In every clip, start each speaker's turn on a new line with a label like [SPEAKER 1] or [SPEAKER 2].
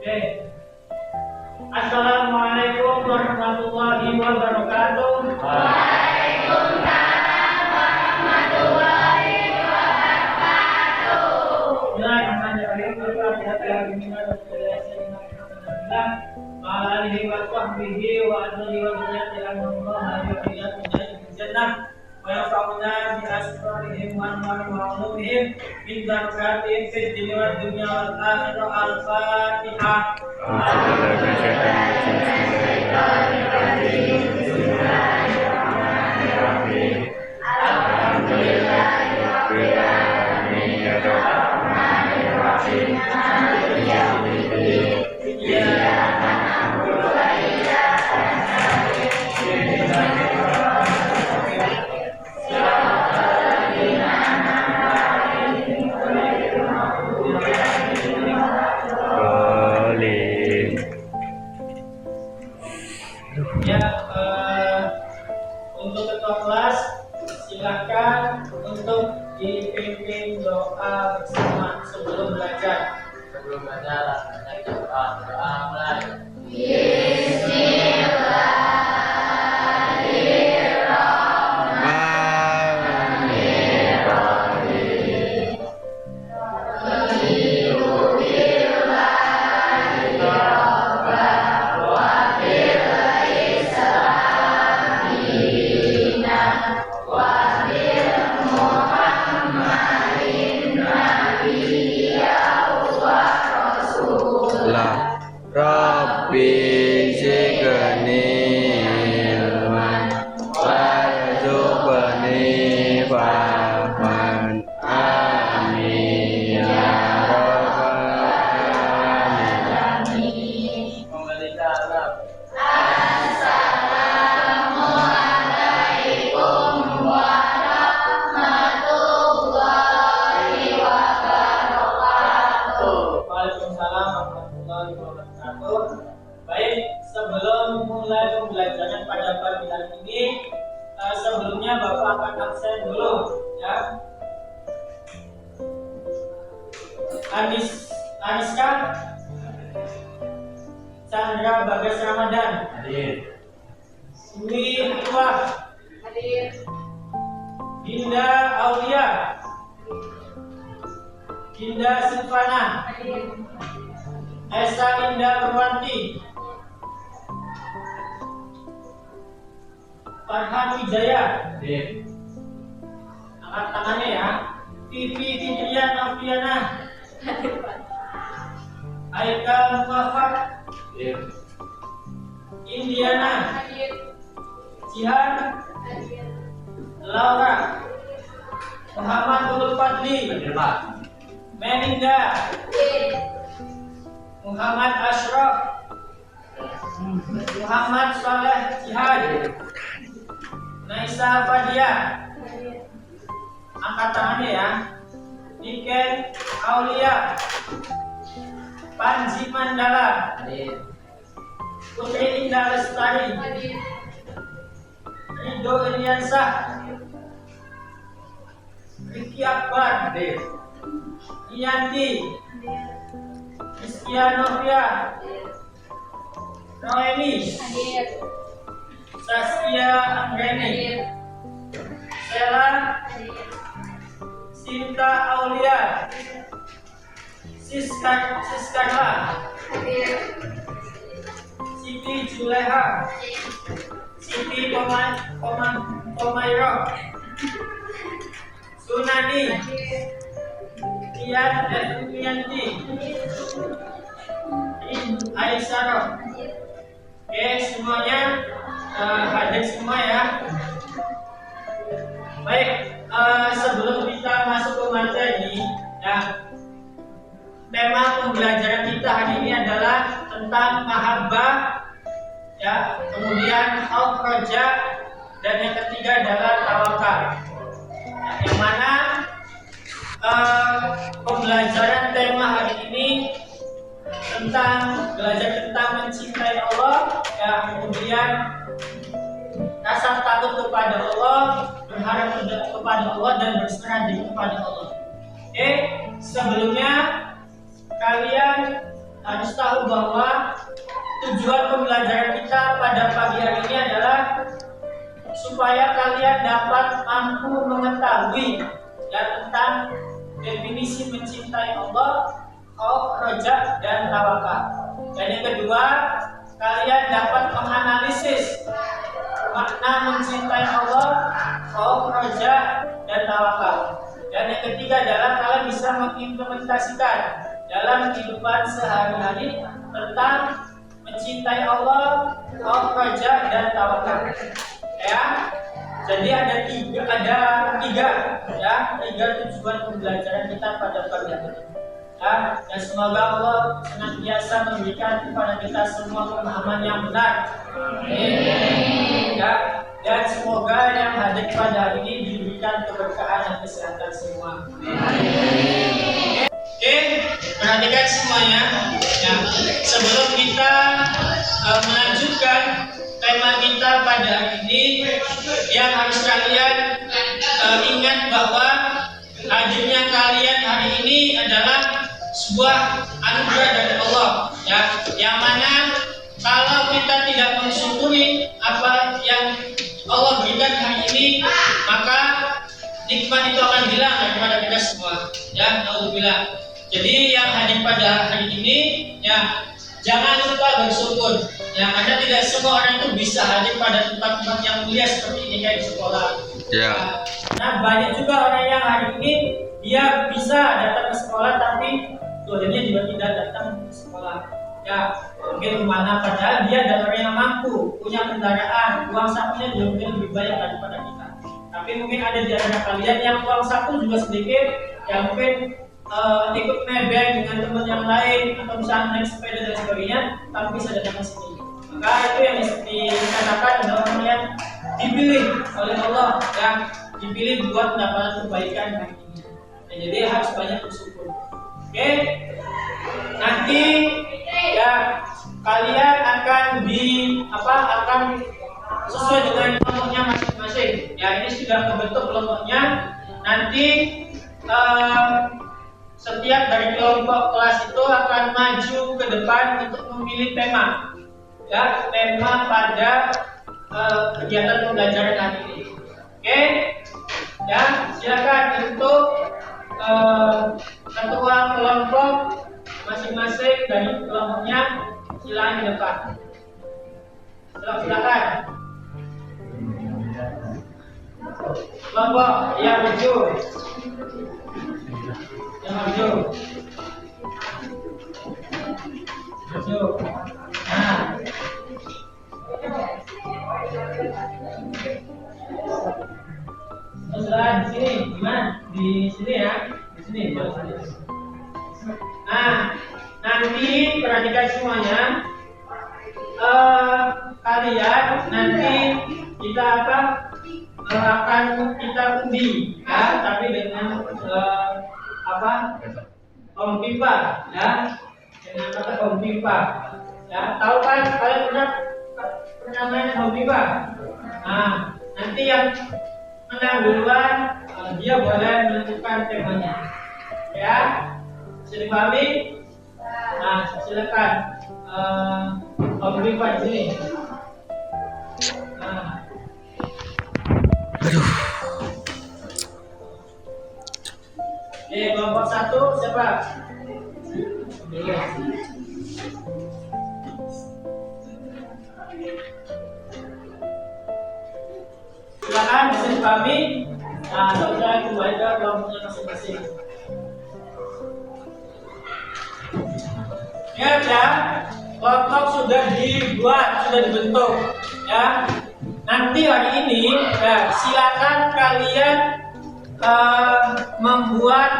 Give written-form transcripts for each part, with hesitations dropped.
[SPEAKER 1] Oke. Assalamualaikum warahmatullahi wabarakatuh.
[SPEAKER 2] Waalaikumsalam warahmatullahi wabarakatuh.
[SPEAKER 1] Bismillahirrahmanirrahim. Untuk ketua kelas silakan untuk dipimpin doa bersama sebelum belajar.
[SPEAKER 3] Sebelum belajar, doa mulai.
[SPEAKER 4] Rabbi zidni ilman warzuqni fahman amin ya rabbal alamin.
[SPEAKER 2] Assalamualaikum warahmatullahi wabarakatuh.
[SPEAKER 1] Waalaikumsalam warahmatullahi wabarakatuh. Baik, sebelum mulai pembelajaran pada pagi hari ini, sebelumnya Bapak akan absen dulu, ya. Aniska, Chandra Bagas Ramadan,
[SPEAKER 3] Hadir.
[SPEAKER 1] Dwi Hikmah,
[SPEAKER 2] Hadir.
[SPEAKER 1] Dinda Aulia, Dinda Silvana,
[SPEAKER 2] Hadir.
[SPEAKER 1] Esa Indah Purwanti, Farhan Wijaya,
[SPEAKER 3] Hadir.
[SPEAKER 1] angkat tangannya ya. Vivi Fitria Noviana, Aika Muhammad,
[SPEAKER 3] Hadir.
[SPEAKER 1] Indiana,
[SPEAKER 2] Hadir.
[SPEAKER 1] Jihan,
[SPEAKER 2] Hadir.
[SPEAKER 1] Laura, Muhammad Ulul Fadli,
[SPEAKER 3] Hadir, Pak.
[SPEAKER 1] Melinda,
[SPEAKER 2] Hadir.
[SPEAKER 1] Muhammad Ashraf, Muhammad Saleh Jihad, Naisa Fadia,
[SPEAKER 2] Hadir.
[SPEAKER 1] angkat tangannya ya. Niken Aulia, Panji Mandala,
[SPEAKER 3] Hadir.
[SPEAKER 1] Putri Indah Lestari,
[SPEAKER 2] Hadir.
[SPEAKER 1] Ridho Iriansah, Riki Akbar,
[SPEAKER 3] Hadir.
[SPEAKER 1] Iyanti,
[SPEAKER 2] Hadir.
[SPEAKER 1] Rizkia Novia, Noemi,
[SPEAKER 2] Hadir.
[SPEAKER 1] Saskia Anggreni,
[SPEAKER 2] Hadir.
[SPEAKER 1] Sela,
[SPEAKER 2] Hadir.
[SPEAKER 1] Sinta Aulia, Siskala,
[SPEAKER 2] Hadir.
[SPEAKER 1] Siti Juleha, Siti Pomairo, Sunani,
[SPEAKER 2] Hadir.
[SPEAKER 1] Tian Edwianti, Aisyah.
[SPEAKER 2] Hadir.
[SPEAKER 1] Oke, semuanya hadir semua ya. Baik, sebelum kita masuk ke materi, ya, tema pembelajaran kita hari ini adalah tentang mahabbah, ya, kemudian khauf roja, dan yang ketiga adalah tawakal. Ya, yang mana pembelajaran tema hari ini belajar tentang mencintai Allah, ya, kemudian rasa takut kepada Allah, berharap kepada Allah, dan berserah diri kepada Allah. Sebelumnya kalian harus tahu bahwa tujuan pembelajaran kita pada pagi hari ini adalah supaya kalian dapat mampu mengetahui ya, tentang definisi mencintai Allah, khauf, raja, dan tawakal. Dan yang kedua, kalian dapat menganalisis makna mencintai Allah, khauf, raja, dan tawakal. Dan yang ketiga adalah kalian bisa mengimplementasikan dalam kehidupan sehari-hari tentang mencintai Allah, khauf, raja, dan tawakal. Ya, jadi ada tiga tujuan pembelajaran kita pada pagi hari ini. Ya, dan semoga Allah senantiasa memberikan kepada kita semua pemahaman yang benar. Amin. Ya, dan semoga yang hadir pada hari ini diberikan keberkahan dan kesehatan semua. Amin. Oke, perhatikan semuanya. Ya, sebelum kita melanjutkan tema kita pada hari ini, yang harus kalian ingat bahwa hadirnya kalian hari ini adalah sebuah anugerah dari Allah, ya, yang mana kalau kita tidak mensyukuri apa yang Allah berikan hari ini, maka nikmat itu akan hilang daripada kita semua. Ya, alhamdulillah. Jadi yang hadir pada hari ini, ya, jangan lupa bersyukur. Ya, karena tidak semua orang itu bisa hadir pada tempat-tempat yang mulia seperti ini kayak di sekolah.
[SPEAKER 4] Ya.
[SPEAKER 1] Nah, banyak juga orang yang hari ini dia bisa datang ke sekolah tapi akhirnya juga tidak datang ke sekolah. Ya, mungkin kemana, padahal dia adalah orang yang mampu, punya kendaraan, uang sakunya juga mungkin lebih banyak daripada kita. Tapi mungkin ada di antara kalian yang uang saku juga sedikit, yang mungkin ikut nebeng dengan teman yang lain atau misalnya naik sepeda dan sebagainya, tapi bisa datang ke sini. Maka itu yang dikatakan adalah orang yang dipilih oleh Allah, yang dipilih buat mendapatkan kebaikan hari ini. Nah, jadi harus banyak bersyukur. Oke, nanti ya kalian akan akan sesuai dengan kelompoknya masing-masing. Ya, ini sudah membentuk kelompoknya. Nanti setiap dari kelompok kelas itu akan maju ke depan untuk memilih tema. Ya, tema pada kegiatan pembelajaran hari ini. Oke, ya, silakan untuk ketua kelompok masing-masing dari kelompoknya silakan di depan. Silakan. Kelompok yang maju. Yang maju. Maju. Nah. Setelah di sini, gimana? Di sini ya, di sini. Nah, nanti perhatikan semuanya. Kalian nanti kita akan kita undi, ya, tapi dengan om pipa, ya, dengan kata om pipa. Ya, tahu kan? Kalian pernah main om pipa? Nah, nanti yang menang duluan dia boleh menentukan temanya. Ya, bisa dipahami? Nah, silakan Om di sini. Nah.
[SPEAKER 4] Aduh.
[SPEAKER 1] Oke, kelompok 1 siapa? Silakan bisa dipahami. Nah, saya kembali ke kelompoknya masing-masing. Ingat ya, kelompok sudah dibentuk, ya. Nanti hari ini, ya, silakan kalian membuat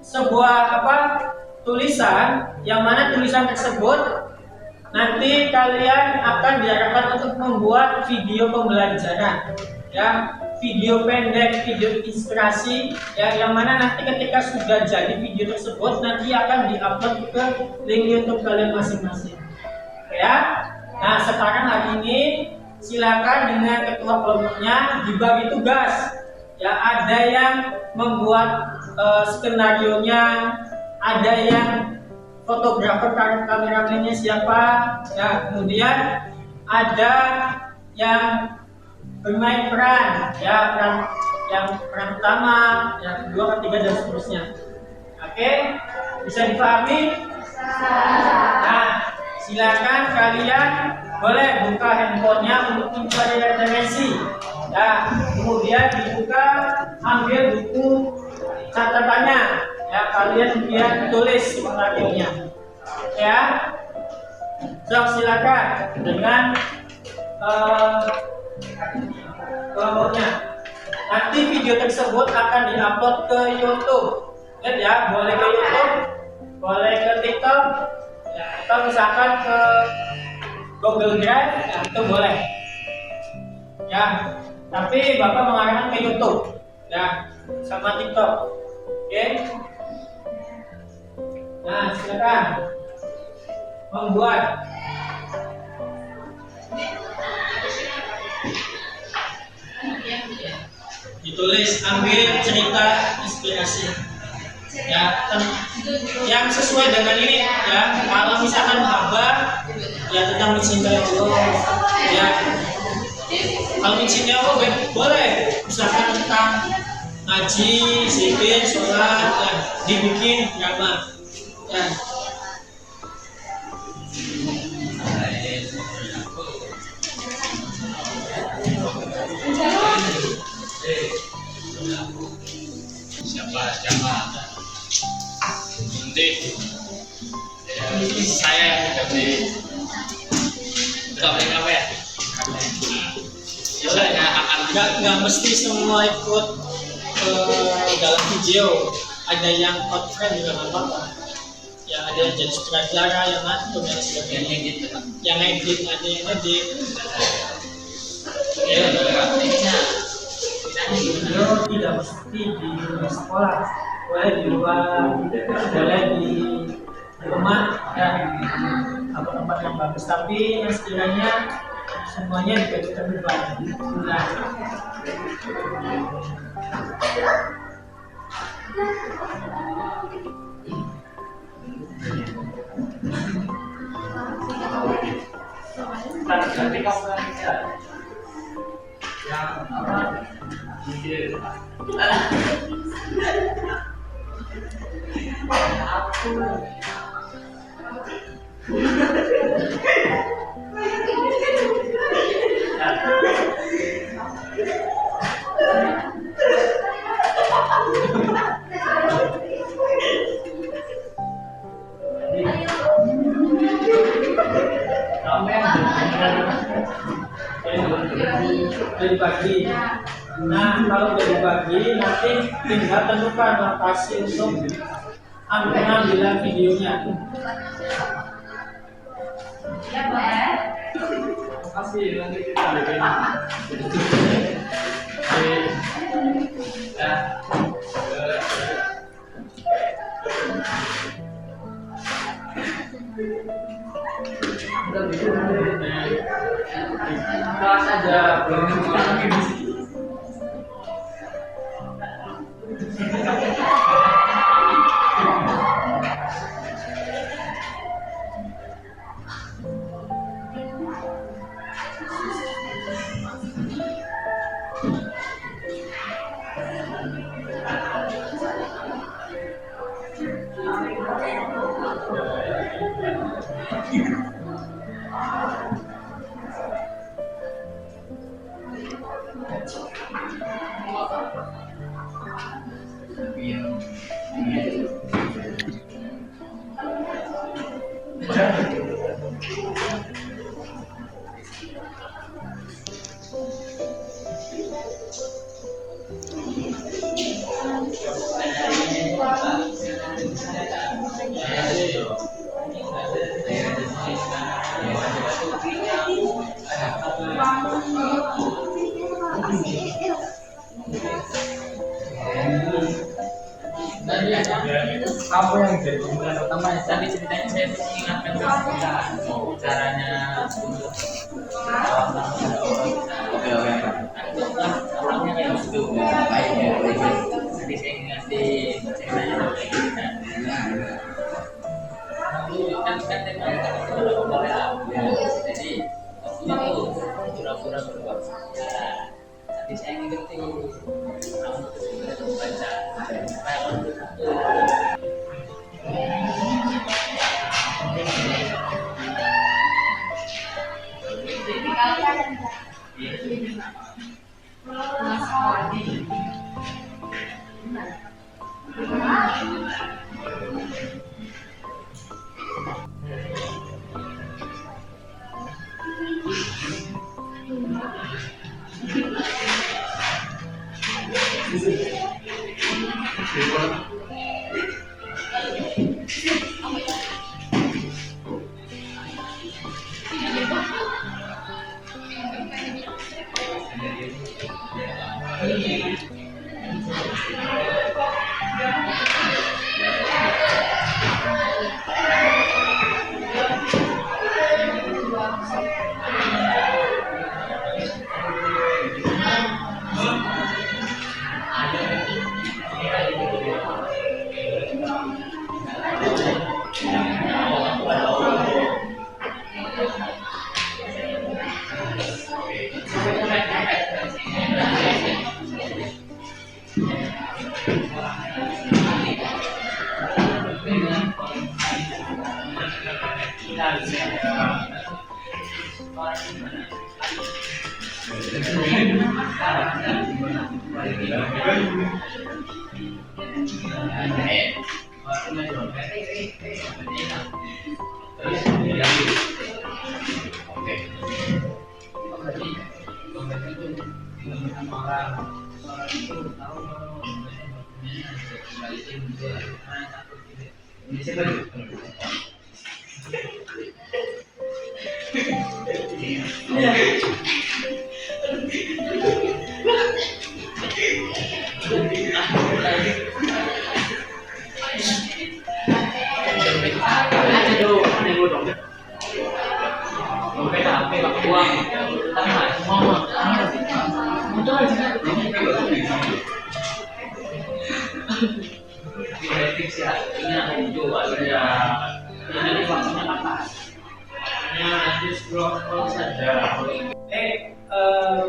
[SPEAKER 1] sebuah tulisan, yang mana tulisan tersebut nanti kalian akan diarahkan untuk membuat video pembelajaran, ya, video pendek, video inspirasi, ya, yang mana nanti ketika sudah jadi video tersebut nanti akan diupload ke link YouTube kalian masing-masing, ya. Nah, sekarang hari ini silakan dengan ketua kelompoknya dibagi tugas, ya, ada yang membuat skenario nya, ada yang fotografer kameramennya siapa, ya kemudian ada yang bermain peran, ya peran utama, yang kedua, ketiga dan seterusnya. Oke, bisa dipahami? Nah, silakan kalian boleh buka handphonenya untuk mencari referensi. Ya, kemudian dibuka, ambil buku catatannya. Ya, kalian kemudian tulis materinya. Ya, so silakan dengan kelompoknya. Nanti video tersebut akan diupload ke YouTube. Ya, boleh ke YouTube, boleh ke TikTok, ya, atau misalkan ke Google Drive, ya, itu boleh. Ya, tapi Bapak mengarahkan ke YouTube, ya, sama TikTok. Oke. Nah, silakan membuat. Ditulis, ambil cerita inspirasi. Ya, yang sesuai dengan ini, ya. Kalau misalkan Abah, ya tentang mencintai Allah, ya. Kalau mencintai Allah boleh, misalkan tentang ngaji, zikir, sholat, ya, dibikin drama, ya.
[SPEAKER 3] Siapa jamaah? Nanti saya ganti KPKP ya. Saya akan
[SPEAKER 1] Nggak mesti semua ikut dalam video. Ada yang outframe juga nggak apa-apa. Ya, ada yang jadi sutradara, yang ngatur dan sebagainya. Yang edit, ada yang edit. Tidak mesti di sekolah, boleh di luar, boleh di rumah, dan tempat yang bagus. Tapi yang sekiranya semuanya diberikan beban. Nah,
[SPEAKER 3] nanti kamu yang apa? Mikir.
[SPEAKER 1] Dari pagi. Nah, kalau udah dibagi, nanti tinggal tentukan lokasi untuk pengambilan videonya.
[SPEAKER 2] Ya, boleh.
[SPEAKER 3] Makasih, nanti kita bikin. Ya. Kelas aja, belum
[SPEAKER 5] Apa yang jadi pemilihan utama? Tadi ceritanya saya mengingatkan kita caranya untuk oke orangnya kayak gitu baik ya. Tadi saya ngasih ceritanya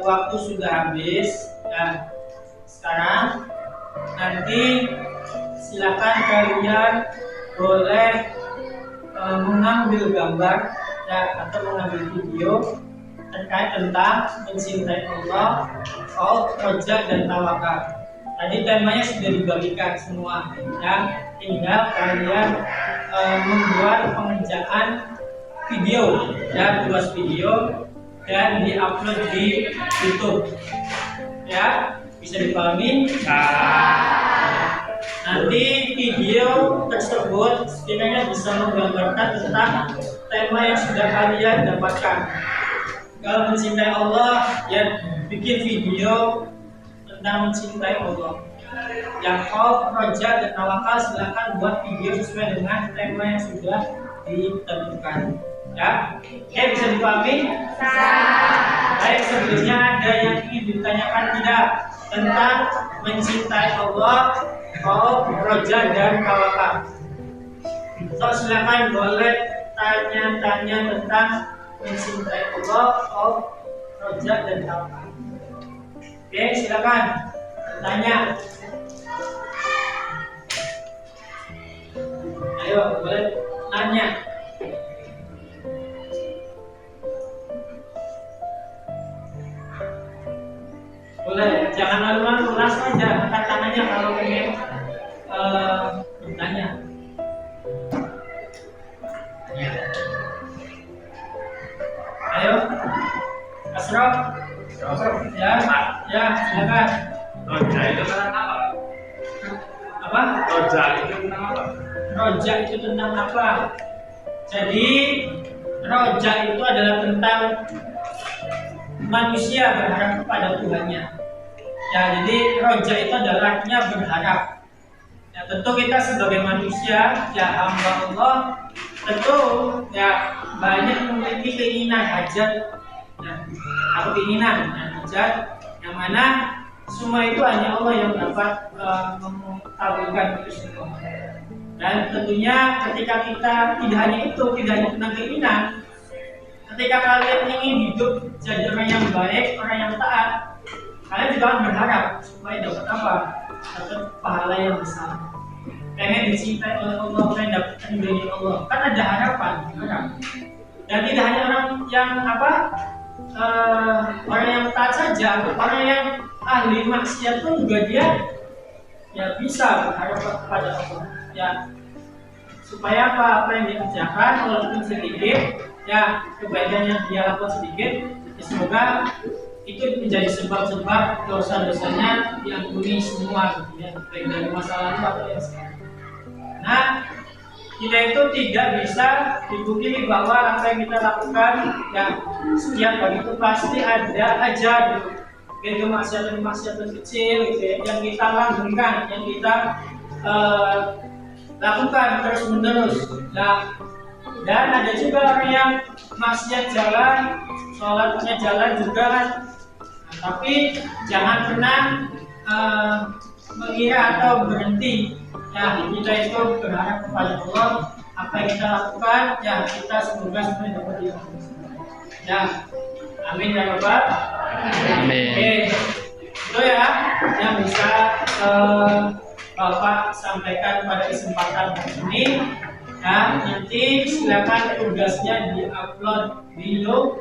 [SPEAKER 1] Waktu sudah habis. Nah, sekarang nanti silakan kalian boleh mengambil gambar ya, atau mengambil video terkait tentang mencintai Allah, khauf, roja, dan tawakal. Tadi temanya sudah dibagikan semua, ya. Tinggal kalian membuat pengerjaan video dan tulis video dan diupload di YouTube, ya. Bisa dipahami? Nanti video tersebut sekiranya bisa menggambarkan tentang tema yang sudah kalian dapatkan. Kalau mencintai Allah, ya bikin video tentang mencintai Allah. Yang khauf, roja, dan tawakal silakan buat video sesuai dengan tema yang sudah ditentukan. Ya, oke, bisa dipahami? Baik, sebelumnya ada yang ingin ditanyakan tidak tentang mencintai Allah, khauf, roja, dan tawakal? So, silakan boleh tanya-tanya tentang mencintai Allah, khauf, roja, dan tawakal. Oke, silakan tanya. Ayo, boleh nanya. Boleh, jangan lalu-lalu, langsung aja angkat tangannya kalau ingin bertanya. Ayo, Asrof. Ya, silakan.
[SPEAKER 3] Roja itu tentang apa?
[SPEAKER 1] Apa?
[SPEAKER 3] Roja itu tentang apa?
[SPEAKER 1] Roja itu tentang apa? Jadi, roja itu adalah tentang manusia berharap kepada Tuhannya. Ya, jadi roja itu adalah artinya berharap. Ya, tentu kita sebagai manusia, ya hamba Allah, tentu ya banyak memiliki keinginan hajat, ya, atau keinginan hajat yang mana semua itu hanya Allah yang dapat mengabulkan itu semua. Dan tentunya ketika kita tidak hanya itu, tidak hanya tentang keinginan, ketika kalian ingin hidup jadi orang yang baik, orang yang taat, kalian juga akan berharap supaya dapat apa? Dapat pahala yang besar. pengen dicintai oleh Allah, pengen dapatkan dari Allah, kan ada harapan. Dan tidak hanya orang yang orang yang taat saja, orang yang ahli maksiat pun juga dia ya bisa berharap kepada Allah ya, supaya apa yang dikerjakan walaupun sedikit ya, kebaikan yang dia lakukan sedikit ya, semoga itu menjadi sebab-sebab dosa-dosanya diampuni semua ya, baik dari masa lalu atau yang sekarang. Nah, kita itu tidak bisa dipungkiri bahwa apa yang kita lakukan ya, setiap hari itu pasti ada aja gitu, itu maksiatan kecil gitu ya, yang kita langgengkan, yang kita lakukan terus menerus. Nah, dan ada juga orang yang maksiat jalan, sholatnya jalan juga kan. Nah, tapi jangan pernah mengira atau berhenti. Ya, kita itu berharap kepada Allah, apa yang kita lakukan, ya kita semoga dapat diampuni. Ya, amin ya Rabbal.
[SPEAKER 4] Amin.
[SPEAKER 1] Oke, itu ya yang bisa Bapak sampaikan pada kesempatan ini. Ya, nanti silakan tugasnya diupload di YouTube.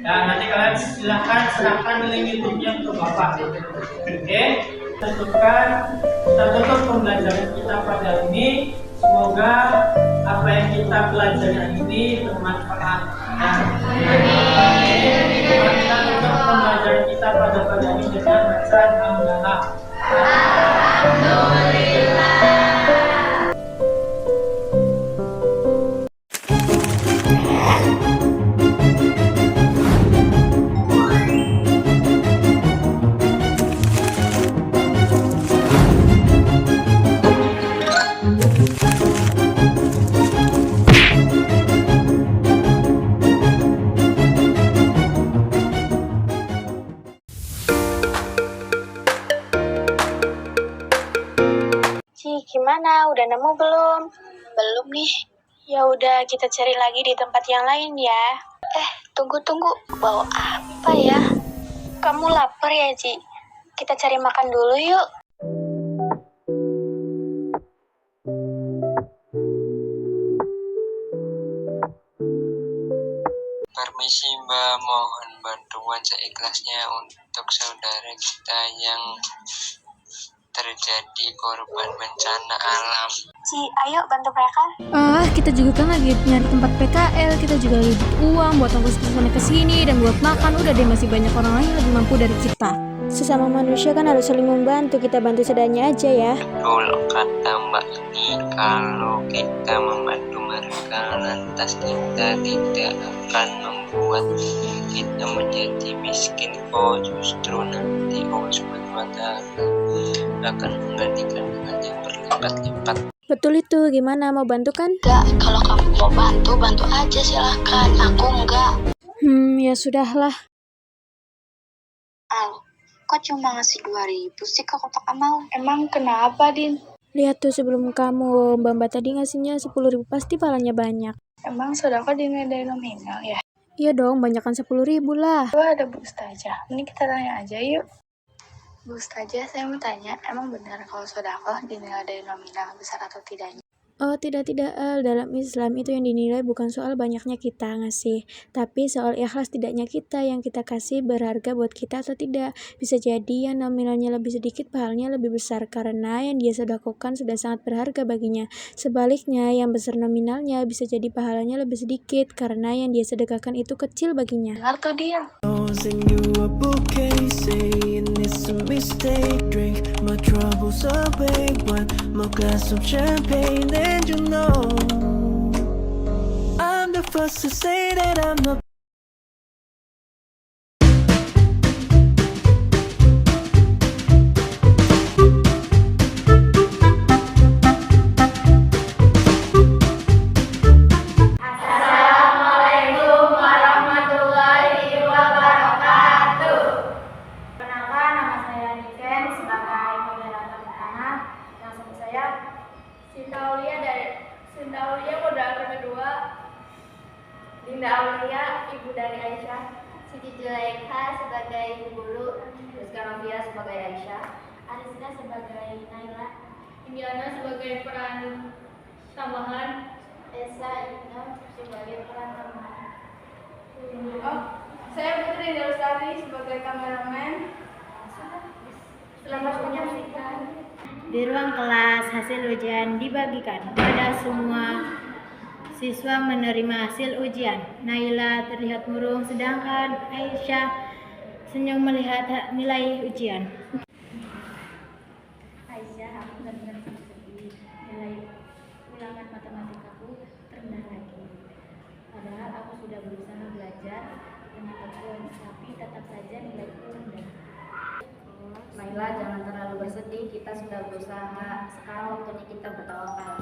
[SPEAKER 1] Dan nanti kalian silakan serahkan link YouTube-nya ke Bapak. Oke, kita tutup pembelajaran kita pada ini. Semoga apa yang kita pelajari ini bermanfaat. Kita tutup pembelajaran kita pada ini dengan bacaan alhamdulillah.
[SPEAKER 6] Gimana? Udah nemu belum? Belum nih. Ya udah, kita cari lagi di tempat yang lain ya. Tunggu. Bawa apa ya? Kamu lapar ya, Ci? Kita cari makan dulu yuk.
[SPEAKER 7] Permisi Mbak, mohon bantuan seikhlasnya untuk saudara kita yang terjadi korban bencana alam.
[SPEAKER 6] Ci, ayo bantu mereka.
[SPEAKER 8] Kita juga kan lagi nyari tempat PKL, kita juga lagi butuh uang buat ongkos kesana kesini dan buat makan. Udah deh, masih banyak orang lain yang lebih mampu dari kita.
[SPEAKER 9] Sesama manusia kan harus saling membantu, kita bantu seadanya aja ya.
[SPEAKER 7] Betul kata Mbak ini, kalau kita membantu mereka lantas kita tidak akan membuat kita menjadi miskin kok, justru nanti Allah SWT akan menggantikan dengan yang berlipat-lipat.
[SPEAKER 9] Betul itu, gimana mau bantu kan?
[SPEAKER 6] Enggak, kalau kamu mau bantu aja silahkan. Aku enggak.
[SPEAKER 9] Ya sudahlah.
[SPEAKER 6] Kok cuma ngasih 2.000 sih ke kotak mau? Emang kenapa, Din?
[SPEAKER 9] Lihat tuh sebelum kamu, Mbak tadi ngasihnya 10.000, pasti palanya banyak.
[SPEAKER 6] Emang sedekah dinilai nominal ya?
[SPEAKER 9] Iya dong, banyakan 10.000 lah.
[SPEAKER 6] Gua ada Bu Ustazah. Ini kita tanya aja yuk. Bu Ustazah, saya mau tanya, emang benar kalau sedekah dinilai dari nominal besar atau tidaknya?
[SPEAKER 9] Oh tidak, dalam Islam itu yang dinilai bukan soal banyaknya kita ngasih, tapi soal ikhlas tidaknya kita yang kita kasih berharga buat kita atau tidak. Bisa jadi yang nominalnya lebih sedikit pahalanya lebih besar karena yang dia sedekahkan sudah sangat berharga baginya. Sebaliknya yang besar nominalnya bisa jadi pahalanya lebih sedikit karena yang dia sedekahkan itu kecil baginya.
[SPEAKER 6] Benar tuh dia.
[SPEAKER 10] And you know I'm the first to say that I'm not
[SPEAKER 2] Assalamualaikum warahmatullahi wabarakatuh. Perkenalkan, nama saya Niken sebagai moderator pertama. Langsung saya Sinta Aulia moderator kedua, Dinda Aulia ibu dari Aisyah, Siti Zulaikha sebagai ibu guru, Rizka Novia sebagai Aisyah, Arizka sebagai Naila, Indiana sebagai peran tambahan. Esa Ina sebagai peran tambahan. Saya Putri Delstari sebagai kameramen. Selamat menyaksikan.
[SPEAKER 11] Di ruang kelas, hasil ujian dibagikan pada semua siswa menerima hasil ujian. Naila terlihat murung, sedangkan Aisyah senyum melihat nilai ujian. Aisyah, aku benar-benar sedih. Nilai ulangan matematikaku terendah lagi. Padahal aku sudah berusaha belajar dengan tekun, tapi tetap saja nilaiku rendah.
[SPEAKER 2] Naila, jangan terlalu bersedih, kita sudah berusaha. Sekarang waktunya kita bertawakal.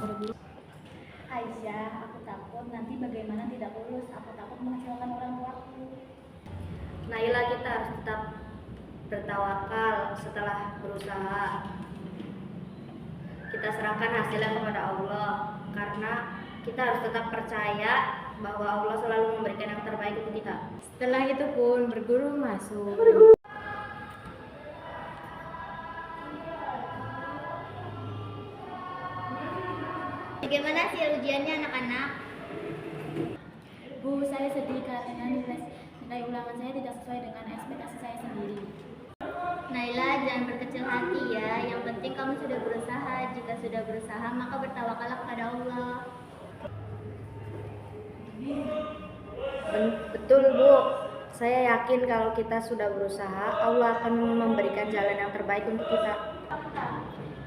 [SPEAKER 11] Aisyah, aku takut nanti bagaimana tidak lulus. Aku takut mengecewakan orang tuaku.
[SPEAKER 2] Naila, kita harus tetap bertawakal. Setelah berusaha, kita serahkan hasilnya kepada Allah, karena kita harus tetap percaya bahwa Allah selalu memberikan yang terbaik untuk kita.
[SPEAKER 11] Setelah itu pun berguru masuk.
[SPEAKER 2] Bagaimana hasil ujiannya anak-anak?
[SPEAKER 11] Bu, saya sedih karena nilai ulangan saya tidak sesuai dengan ekspektasi saya sendiri.
[SPEAKER 2] Naila, jangan berkecil hati ya. Yang penting kamu sudah berusaha. Jika sudah berusaha, maka bertawakallah kepada Allah.
[SPEAKER 11] Betul, Bu. Saya yakin kalau kita sudah berusaha, Allah akan memberikan jalan yang terbaik untuk kita.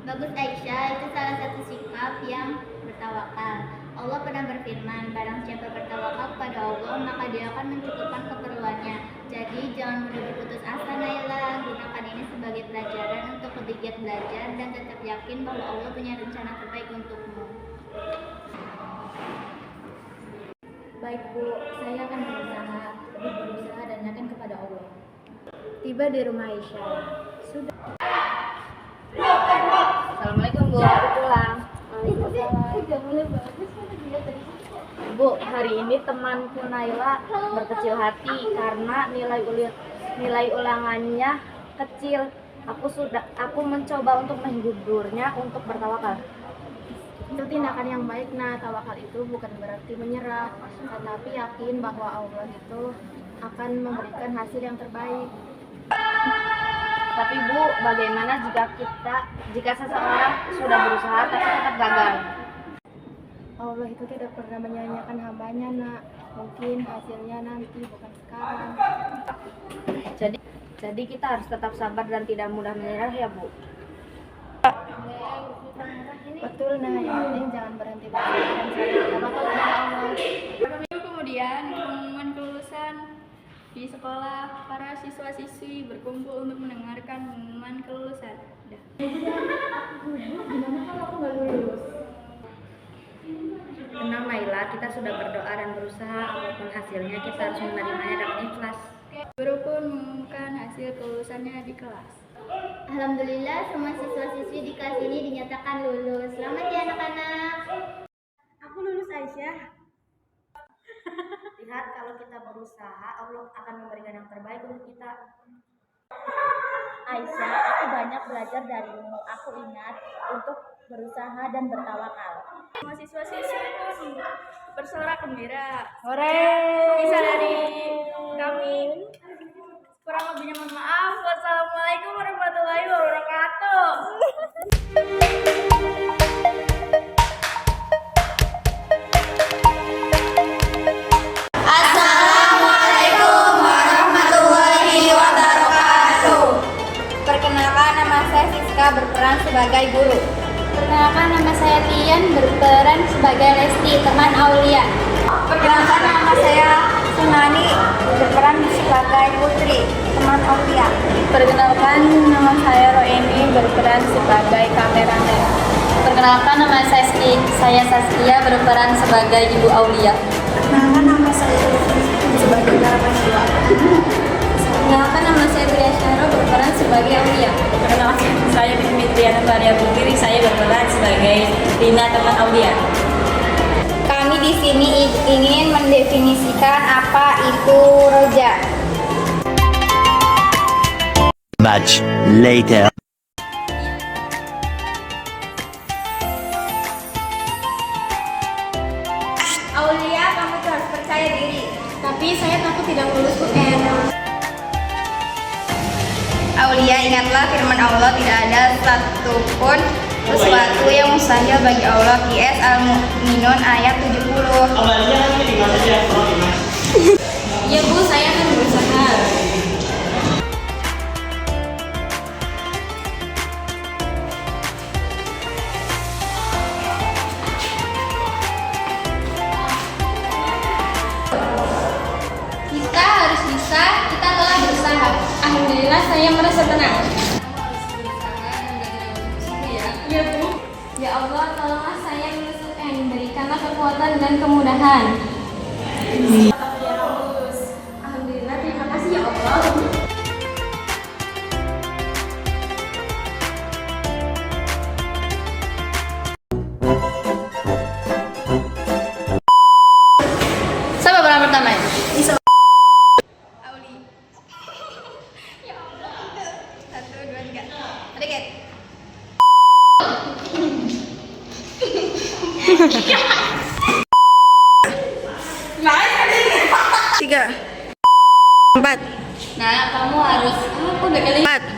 [SPEAKER 2] Bagus Aisyah, itu salah satu sikap yang bertawakal. Allah pernah berfirman, barang siapa bertawakal kepada Allah, maka dia akan mencukupkan keperluannya. Jadi jangan mudah berputus asa Naila, gunakan ini sebagai pelajaran untuk lebih giat belajar dan tetap yakin bahwa Allah punya rencana terbaik untukmu.
[SPEAKER 11] Baik, Bu, saya akan berusaha, lebih berusaha dan yakin kepada Allah. Tiba di rumah Aisyah. Sudah.
[SPEAKER 2] Assalamualaikum Bu, aku pulang.
[SPEAKER 11] Bu, hari ini temanku Naila berkecil hati karena nilai ulangannya kecil. Aku mencoba untuk menghiburnya untuk bertawakal. Itu tindakan yang baik. Nah, tawakal itu bukan berarti menyerah, tetapi yakin bahwa Allah itu akan memberikan hasil yang terbaik. Tapi Bu, bagaimana jika seseorang sudah berusaha tapi tetap gagal? Allah itu tidak pernah menyanyiakan hambanya, Nak. Mungkin hasilnya nanti, bukan sekarang. Jadi kita harus tetap sabar dan tidak mudah menyerah ya, Bu. Betul, Nah. Yang penting jangan berhenti bersyukur dan selalu bertawakal kepada Allah.
[SPEAKER 2] Beberapa minggu kemudian, pengumuman kelulusan di sekolah, para siswa-siswi berkumpul untuk mendengarkan pengumuman kelulusan.
[SPEAKER 11] Gimana kalau aku nggak lulus?
[SPEAKER 2] Tenang Naila, kita sudah berdoa dan berusaha, apapun hasilnya kita harus menerimanya dengan ikhlas.
[SPEAKER 11] Guru pun mengumumkan hasil kelulusannya di kelas.
[SPEAKER 2] Alhamdulillah, semua siswa-siswi di kelas ini dinyatakan lulus. Selamat ya anak-anak.
[SPEAKER 11] Aku lulus, Aisyah.
[SPEAKER 2] Lihat, kalau kita berusaha, Allah akan memberikan yang terbaik untuk kita.
[SPEAKER 11] Aisyah, aku banyak belajar darimu. Aku ingat untuk berusaha dan bertawakal.
[SPEAKER 2] Semua siswa-siswi pun bersorak gembira.
[SPEAKER 11] Hore!
[SPEAKER 2] Bisa dari kami. Kurang lebihnya mohon maaf. Wassalamualaikum warahmatullahi wabarakatuh.
[SPEAKER 12] Assalamualaikum warahmatullahi wabarakatuh. Perkenalkan, nama saya Siska, berperan sebagai guru.
[SPEAKER 11] Perkenalkan, nama saya Tian, berperan sebagai Lesti, teman Aulia.
[SPEAKER 12] Perkenalkan, nama saya Sunani, berperan sebagai Putri, teman Aulia.
[SPEAKER 11] Perkenalkan, nama saya Roeni, berperan sebagai kameramen.
[SPEAKER 12] Perkenalkan, nama saya Saskia, berperan sebagai Ibu Aulia.
[SPEAKER 11] Perkenalkan, nama saya sebagai kameramen.
[SPEAKER 12] Perkenalkan, nama saya Triasyara, berperan sebagai Aulia.
[SPEAKER 13] Perkenalkan, saya Dimitriana Maria Putri, saya berperan sebagai Dina, teman Aulia.
[SPEAKER 12] Kami di sini ingin mendefinisikan apa itu roja.
[SPEAKER 10] Much later.
[SPEAKER 12] Aulia, kamu tuh harus percaya diri.
[SPEAKER 11] Tapi saya takut tidak lulus UN.
[SPEAKER 12] Aulia, ingatlah firman Allah, tidak ada satupun sesuatu yang mustahil bagi Allah. QS Al-Mu'minun ayat 70.
[SPEAKER 11] Iya Bu, saya akan berusaha.
[SPEAKER 2] Kita harus bisa, kita telah berusaha.
[SPEAKER 11] Alhamdulillah saya merasa tenang. Iya Bu. Ya Allah, tolonglah saya lulus UN. Berikanlah kekuatan dan kemudahan. Alhamdulillah, terima kasih ya Allah.
[SPEAKER 2] Sama barang pertama.
[SPEAKER 12] Auli. Ya Allah. 1, 2, 3. Ada Kat? Tiga. 4.
[SPEAKER 2] Nah, kamu harus
[SPEAKER 12] Empat.